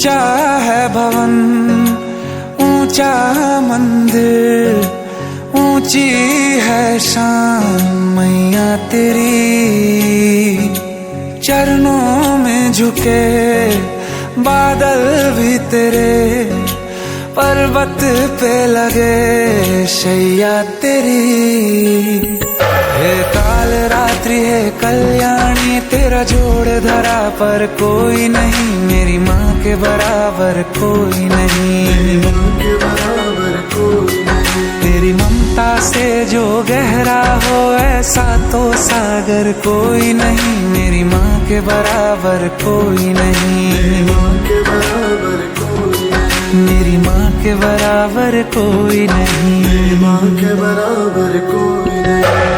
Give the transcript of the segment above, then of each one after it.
ऊंचा है भवन, ऊंचा मंदिर, ऊंची है शान मैया तेरी। चरणों में झुके बादल भी तेरे, पर्वत पे लगे शैया तेरी। हे काल रात्रि है कल्याणी, तेरा जोड़ धरा पर कोई नहीं, मेरी माँ के बराबर कोई नहीं। तेरी ममता से जो गहरा हो ऐसा तो सागर कोई नहीं, मेरी माँ के बराबर कोई नहीं। मेरी माँ के बराबर कोई नहीं, मेरी माँ के बराबर कोई नहीं।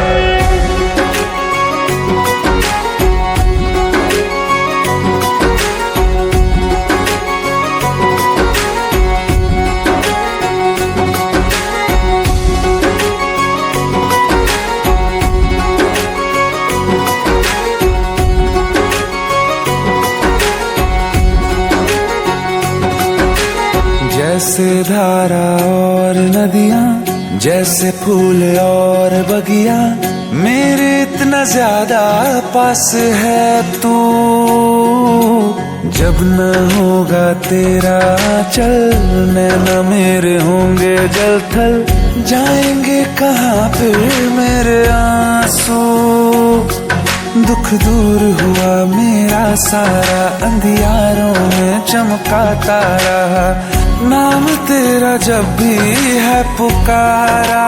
जैसे धारा और नदियाँ, जैसे फूल और बगिया, मेरे इतना ज्यादा पास है तू। जब न होगा तेरा चल, नैना मेरे होंगे जल थल, जाएंगे कहाँ फिर मेरे आंसू। दुख दूर हुआ मेरा सारा, अंधियारों में चमका तारा, नाम तेरा जब भी है पुकारा।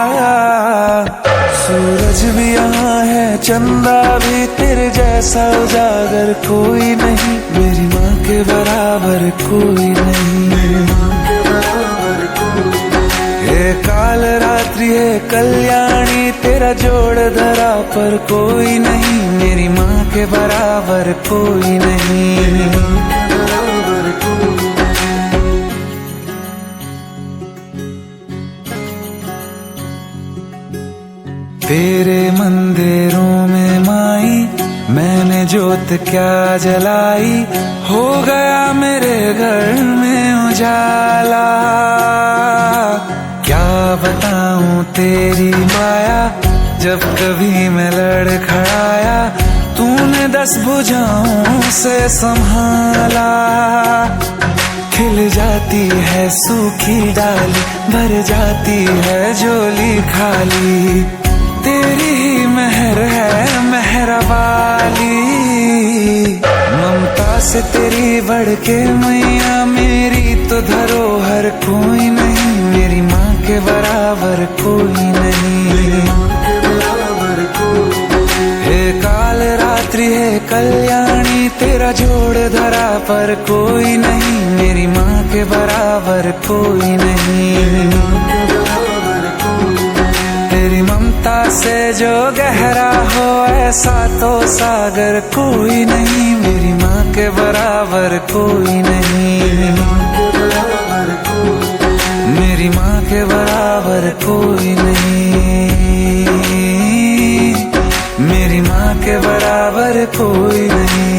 सूरज भी यहाँ है, चंदा भी, तेरे जैसा उजागर कोई नहीं, मेरी माँ के बराबर कोई नहीं। हे काल रात्रि है कल्याणी, तेरा जोड़ धरा पर कोई नहीं, मेरी माँ के बराबर कोई नहीं। तेरे मंदिरों में माई मैंने जोत क्या जलाई, हो गया मेरे घर में उजाला। क्या बताऊं तेरी माया, जब कभी मैं लड़खड़ाया, तूने 10 भुजाओं से संभाला। खिल जाती है सूखी डाली, भर जाती है झोली खाली, तेरी ही मेहर है मेहरा वाली। ममता से तेरी बढ़ के मैया, मेरी तो धरोहर कोई नहीं, मेरी माँ के बराबर कोई नहीं। हे काल रात्रि है कल्याणी, तेरा जोड़ धरा पर कोई नहीं, मेरी माँ के बराबर कोई नहीं। तेरी ममता से जो गहरा हो ऐसा तो सागर कोई नहीं, मेरी माँ के बराबर कोई नहीं। मेरी माँ के बराबर कोई नहीं, मेरी माँ के बराबर कोई नहीं।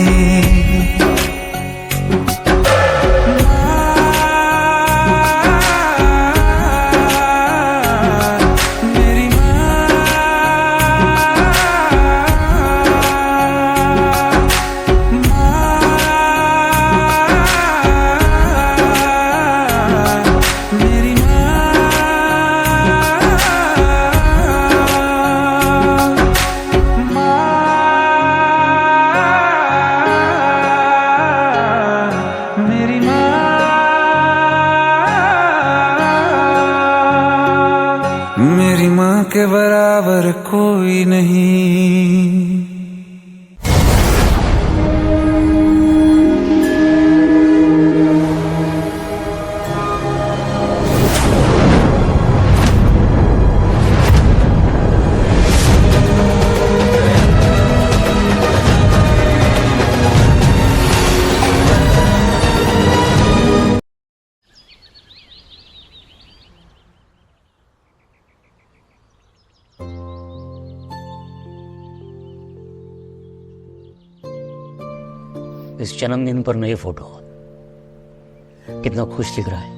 मेरी माँ के बराबर कोई नहीं। इस जन्मदिन पर नए फोटो, कितना खुश दिख रहा है।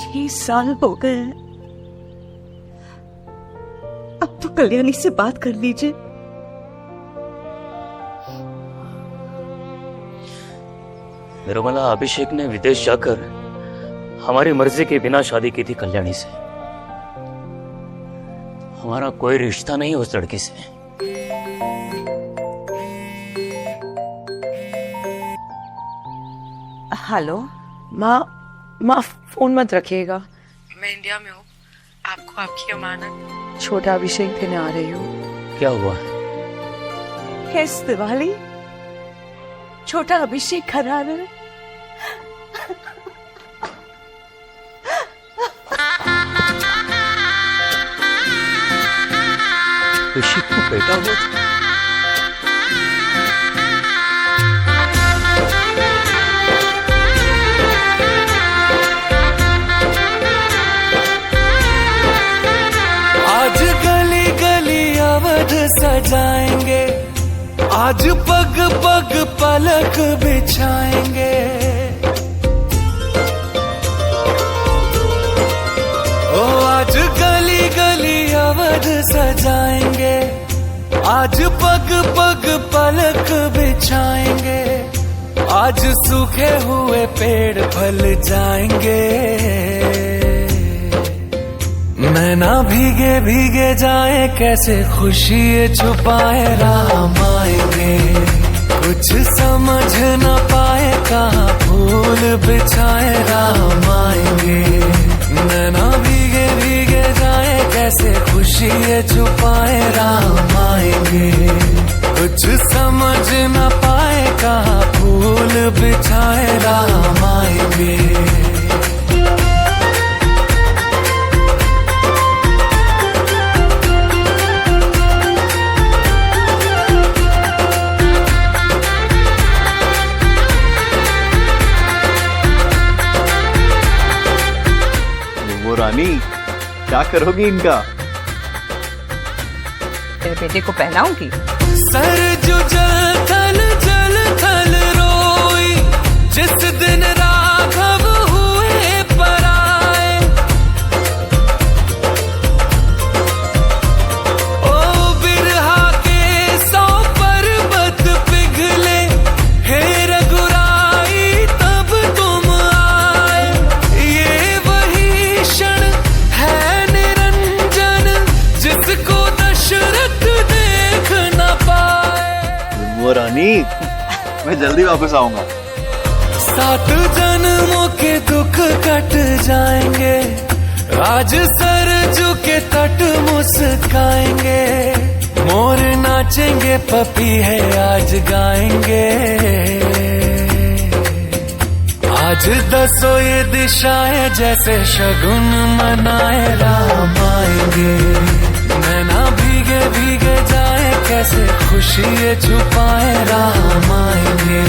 6 साल हो गए हैं। अब तो कल्याणी से बात कर लीजिए। निर्मला, अभिषेक ने विदेश जाकर हमारी मर्जी के बिना शादी की थी कल्याणी से। हमारा कोई रिश्ता नहीं उस लड़की से। हेलो माँ फोन मत रखिएगा। मैं इंडिया में हूँ। आपको आपकी अमानत छोटा अभिषेक देने आ रही हूँ। क्या हुआ? इस दिवाली छोटा अभिषेक घर आ रहा है। अभिषेक का बेटा हुआ था? आज गली गली अवध सजाएंगे, आज पग पग पलक बिछाएंगे। ओ आज गली गली अवध सजाएंगे, आज पग पग पलक बिछाएंगे। आज सूखे हुए पेड़ फल जाएंगे, नैना भीगे भीगे जाए कैसे खुशी छुपाए राम आएंगे। कुछ समझ न पाए कहाँ फूल बिछाए राम आएंगे। नैना भीगे भीगे जाए कैसे खुशी छुपाए राम आएंगे। कुछ समझ न पाए कहाँ फूल बिछाए राम आएंगे। वो रानी, क्या करोगी इनका? तेरे बेटे को पहनाऊंगी। सर जो जल थल रोई, जिस दिन राघव हुए पराए। ओ बिरहा के 100 पर्वत पिघले, हे रघुराई तब तुम आए। ये वही क्षण है निरंजन, जिसको दशरथ देख न पाए। वो रानी, मैं जल्दी वापस आऊंगा। 7 जन्मों के दुख कट जाएंगे, आज सरजू के तट मुस्काएंगे। मोर नाचेंगे, पपी है आज गाएंगे। आज 10 ये दिशाएं जैसे शगुन मनाए राम आएंगे। नैना भीगे भीगे जाए कैसे खुशी छुपाए राम आएंगे।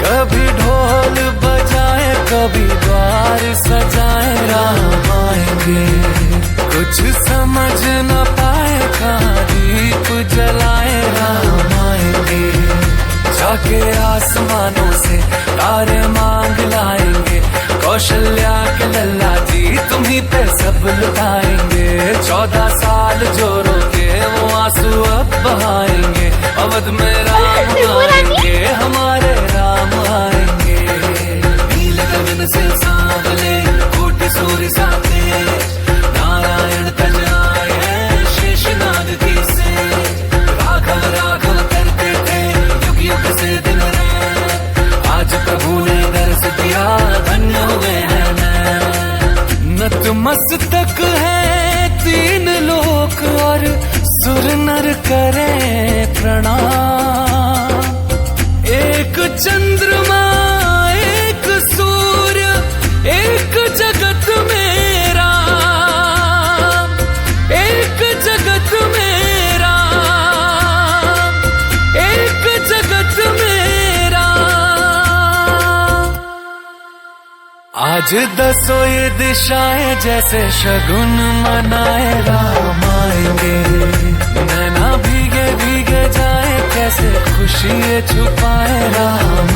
कभी ढोल बजाए कभी द्वार सजाए राम आएंगे। कुछ समझ न पाए कहाँ दीप जलाए राम आएंगे। जाके आसमानों से तारे मांग लाएंगे, कौशल्या के लल्ला जी तुम्ही पे सब लुटाएंगे। 14 साल जो रोके वो आंसू अब बहाएंगे। अवध में राम आएंगे, हमारे राम आएंगे। नील गगन से सांवले कोटि सूर्य साथे, नारायण तज आए शेषनाग की से। राघव राघव करते थे युग युग से दिन रात, आज प्रभु ने दर्श दिया धन्य हुए हैं नैन। नतमस्तक है 3 लोक और सुर नर करें प्रणाम। एक चंद्रमा एक सूर्य एक जगत में राम, एक जगत में राम, एक जगत में राम। आज 10 ये दिशाएं जैसे शगुन मनाए राम आएंगे। नैना भीगे भीगे जाए कैसे खुशी छुपाए राम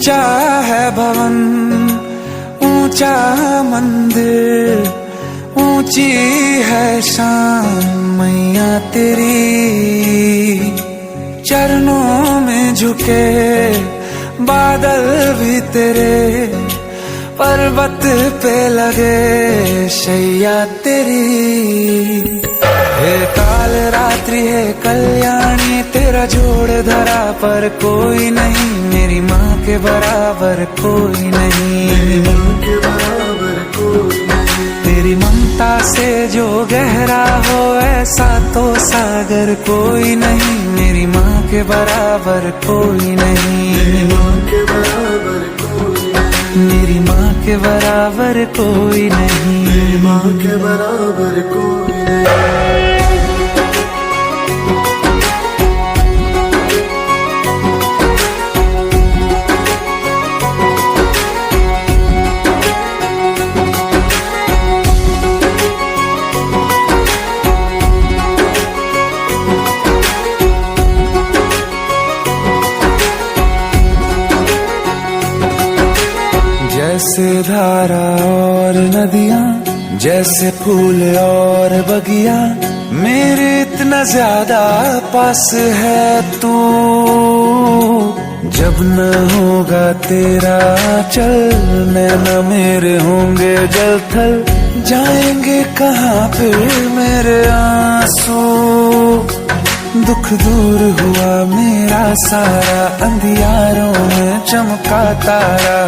ऊंचा है भवन, ऊंचा मंदिर, ऊंची है शान मैया तेरी। चरणों में झुके बादल भी तेरे, पर्वत पे लगे शैया तेरी। हे काल रात्रि है कल्याणी, तेरा जोड़ धरा पर कोई नहीं, मेरी माँ के बराबर कोई नहीं। तेरी ममता से जो गहरा हो ऐसा तो सागर कोई नहीं, मेरी माँ के बराबर कोई नहीं। मेरी माँ के बराबर कोई नहीं, मेरी माँ के बराबर कोई नहीं। जैसे धारा और नदियाँ, जैसे फूल और बगिया, मेरे इतना ज्यादा पास है तू। जब न होगा तेरा चल, नैना मेरे होंगे जल थल, जाएंगे कहाँ फिर मेरे आंसू। दुख दूर हुआ मेरा सारा, अंधियारों में चमका तारा,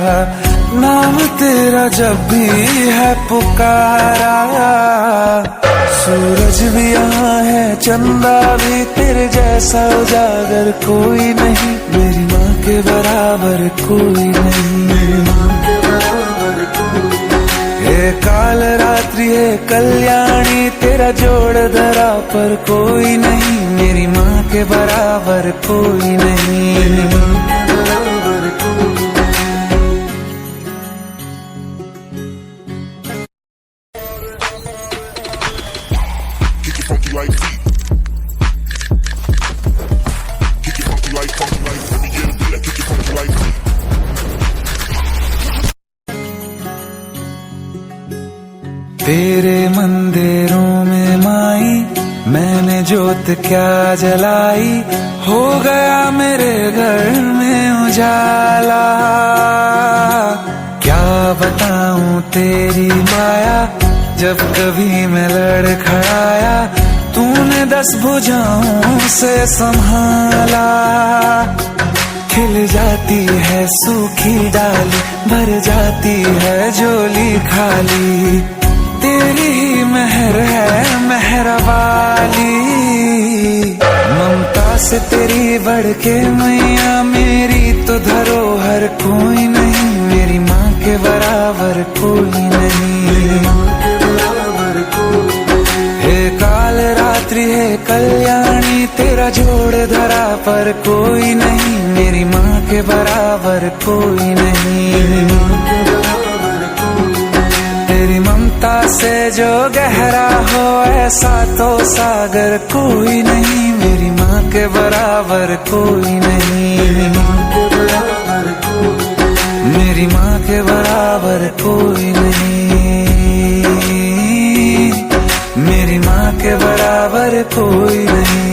नाम तेरा जब भी है पुकारा। सूरज भी यहाँ है, चंदा भी, तेरे जैसा उजागर कोई नहीं, मेरी माँ के बराबर कोई नहीं। हे काल रात्रि है कल्याणी, तेरा जोड़ धरा पर कोई नहीं, मेरी माँ के बराबर कोई नहीं। तेरे मंदिरों में माई मैंने जोत क्या जलाई, हो गया मेरे घर में उजाला। क्या बताऊं तेरी माया, जब कभी मैं लड़खड़ाया, तूने 10 भुजाओं से संभाला। खिल जाती है सूखी डाली, भर जाती है झोली खाली, तेरी ही मेहर है मेहर वाली। ममता से तेरी बढ़ के मैया, मेरी तो धरोहर कोई नहीं, मेरी माँ के बराबर कोई नहीं। हे काल रात्रि है कल्याणी, तेरा जोड़ धरा पर कोई नहीं, मेरी माँ के बराबर कोई नहीं। तेरी ममता से जो गहरा हो ऐसा तो सागर कोई नहीं, मेरी माँ के बराबर कोई नहीं। मेरी माँ के बराबर कोई नहीं, मेरी माँ के बराबर कोई नहीं।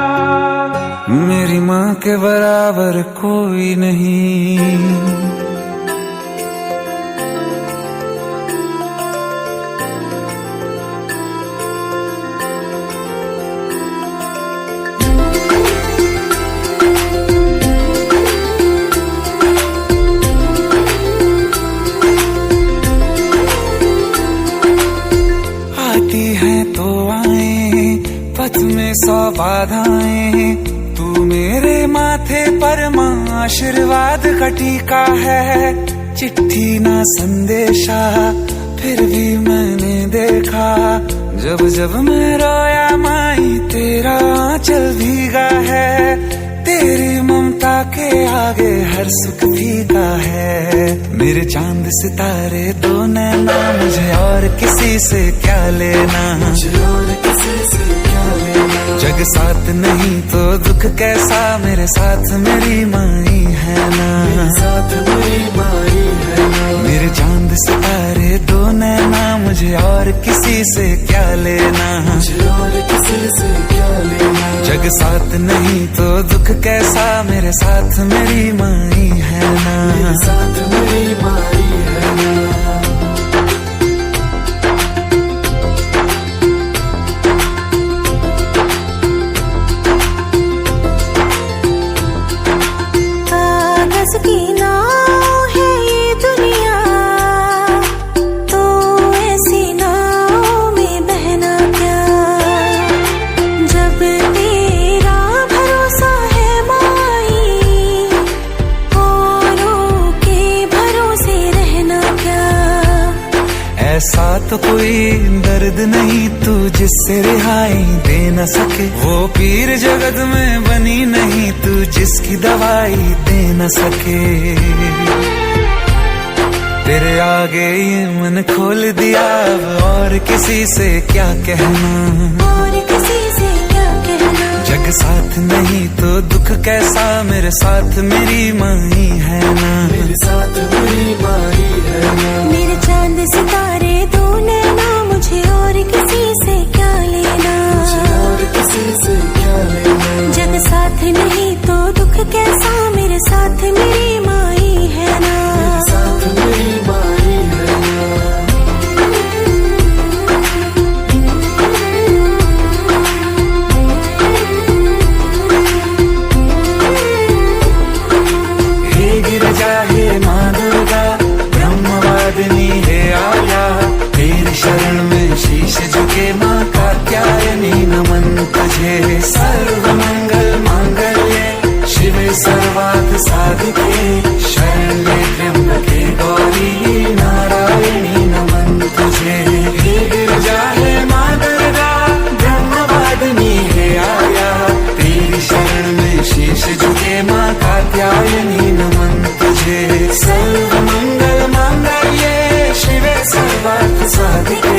मेरी माँ के बराबर कोई नहीं। आती है तो आए, पथ में 100 बाधाएं, तू मेरे माथे पर माँ आशीर्वाद का टीका है। चिट्ठी ना संदेशा फिर भी मैंने देखा, जब जब मैं रोया माई तेरा आंचल भीगा है। तेरी ममता के आगे हर सुख फीका है। मेरे चांद सितारे दो नैना, मुझे और किसी से क्या लेना, मुझे और किसी से क्या लेना। जग साथ नहीं तो दुख कैसा, मेरे साथ मेरी माई है ना, मेरे साथ मेरी माई है ना। मेरे चांद सितारे दो नैना, मुझे और किसी से क्या लेना, मुझे और किसी से क्या लेना। जग साथ नहीं तो दुख कैसा, मेरे साथ मेरी माई है ना, मेरे साथ मेरी माई है ना। कागज की नाव है ये दुनिया, तो ऐसी नाव में बहना क्या। जब तेरा भरोसा है माई, औरों के भरोसे रहना क्या। ऐसा तो कोई दर्द नहीं तू जिससे रिहाई दे न सके, वो पीर जगत में बनी नहीं तू जिसकी दवाई दे न सके। तेरे आगे ये मन खोल दिया, अब और किसी से क्या कहना, और किसी से क्या कहना। जग साथ नहीं तो दुख कैसा, मेरे साथ मेरी माई है ना, मेरे साथ मेरी माई है ना। मेरे चांद सितारे दो नैना, मुझे और किसी से क्या लेना, मुझे और किसी से क्या लेना। जग साथ नहीं तो दुख कैसा, मेरे साथ मेरी माई है ना, मेरे साथ मेरी माई है ना। हे गिरजा हे माँ दुर्गा, ब्रह्मवादिनी हे आया, तेरी शरण में शीश झुके माँ कात्यायनी नमन तुझे। सर्व मंगल मांगल्ये शिवे सर्वार्थ साधिके, शरण्ये त्र्यंबके गौरी नारायणी नमन तुझे। हे गिरजा हे माँ दुर्गा, ब्रह्मवादिनी हे आया, तेरी शरण में शीश झुके माँ कात्यायनी नमन तुझे। सर्व मंगल मांगल्ये शिवे सर्वार्थ साधिके,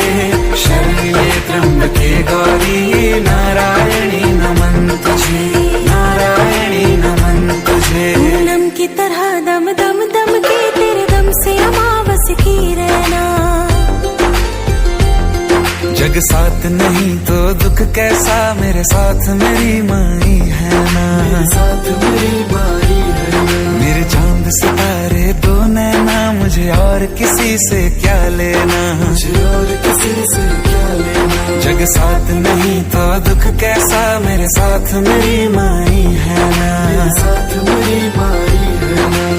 शरण्ये त्र्यंबके गौरी नारायणी नमन तुझे, नारायणी नमन तुझे। पूनम की तरह दम दम दम के तेरे दम से अमावस की रहना। जग साथ नहीं तो दुख कैसा, मेरे साथ मेरी माई है ना, मेरे साथ मेरी माई है ना। मेरे चांद सितारे दो नैना, मुझे और किसी से क्या लेना, मुझे और किसी से क्या लेना। जग साथ नहीं तो दुख कैसा, मेरे साथ मेरी माई है ना, मेरे साथ मेरी माई है ना।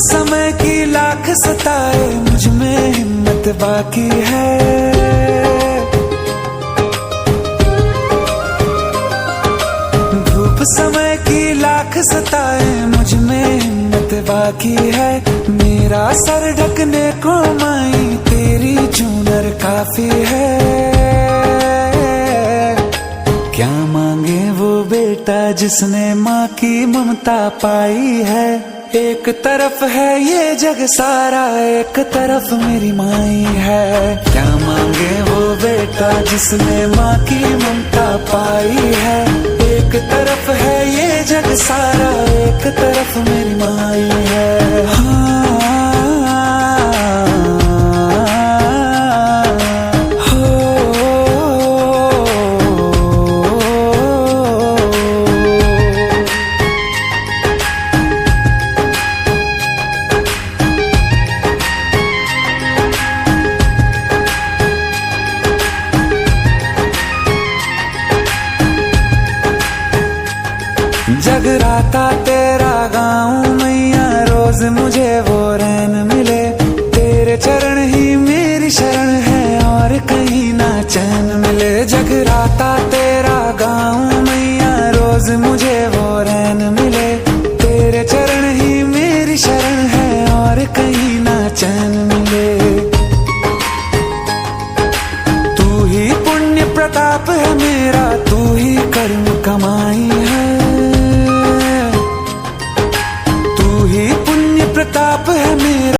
समय की लाख सताए, मुझ में हिम्मत बाकी है। धूप समय की लाख सताए, मुझ में हिम्मत बाकी है। मेरा सर ढकने को माई तेरी चूनर काफी है। क्या मांगे वो बेटा जिसने माँ की ममता पाई है। एक तरफ है ये जग सारा, एक तरफ मेरी माई है। क्या मांगे वो बेटा जिसने माँ की ममता पाई है। एक तरफ है ये जग सारा, एक तरफ मेरी माई है। हो जगराता तेरा गाऊं मैया, रोज मुझे वो रैन मिले। तेरे चरण ही मेरी शरण है, और कहीं ना चैन मिले। जगराता तेरा गाऊं मैया, रोज मुझे वो रैन मिले। तेरे चरण ही मेरी शरण है, और कहीं ना चैन मिले। तू ही पुण्य प्रताप है मेरा, तू ही कर्म कमाई है। तू ही पुण्य प्रताप है मेरा।